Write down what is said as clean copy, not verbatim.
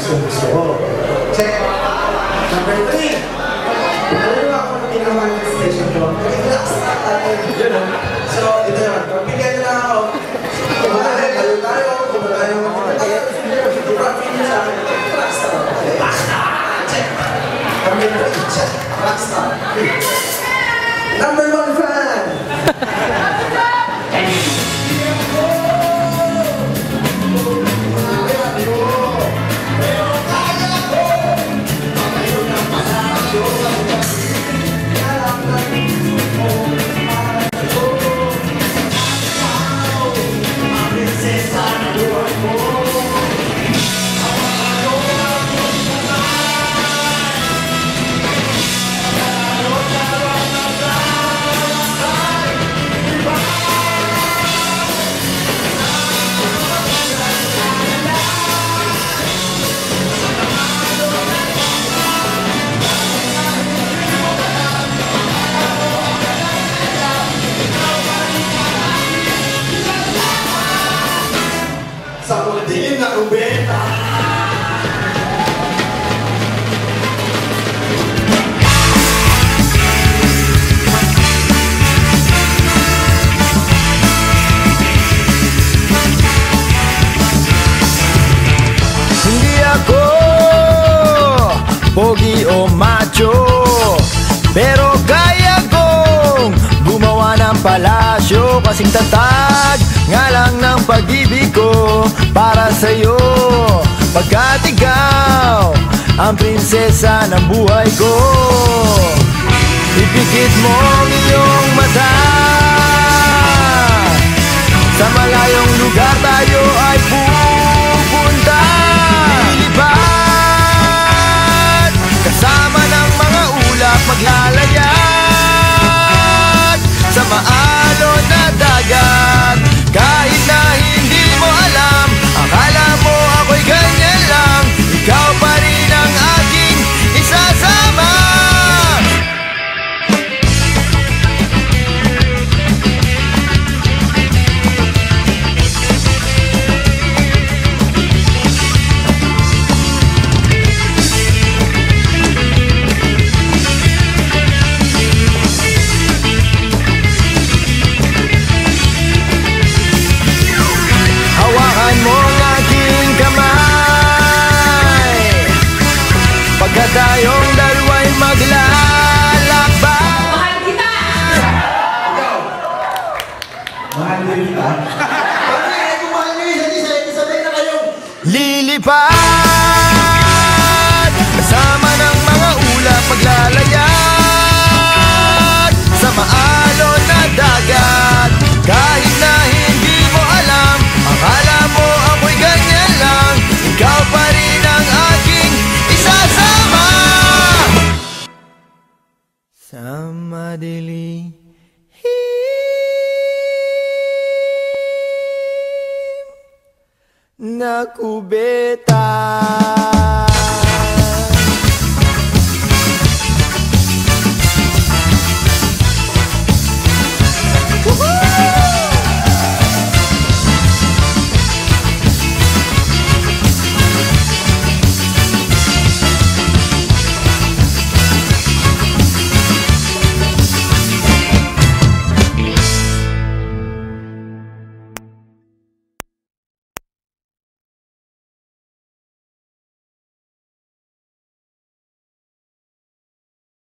gusto ko. Check. Number 3. Alam mo ako na pinaka-manifestation ko. Relax na tayo. So, ito naman. Pagpigyan na lang ako. Kumakain, tayo. Kumakain mo. Ipapin niyo sa akin. Rockstar. Rockstar. Check. Number 3. Check. Rockstar. Number 1 fan. Sa dilim na kubeta. Hindi ako pogi o macho, pero kaya kong gumawa ng palasyo. Kasing tatag nga lang ng pag-ibig ko para sa'yo, pagkat ikaw ang prinsesa ng buhay ko. Ipikit mo ang iyong mata, sa malayong lugar tayo ay pupunta. Lilipad kasama ng mga ulap, maglalayag sa maalon na dagat. Kahit na hindi mo alam, akala mo ako'y ganyan lang, ikaw pa rin ang aking isasama. Hawakan mo ang aking kamay, pagka tayong dalawa'y maglalakbay. Mahal kita! Ikaw! Mahal mo kita? Paano eh? Kung mahal nyo yun, sabay na kayong Lilipad kasama ng mga ulap, maglalayag sa maalon na dagat. Kahit na hindi mo alam, akala mo ako'y ganyan lang, ikaw pa rin ang aking isasama. Sa madilim na kubeta.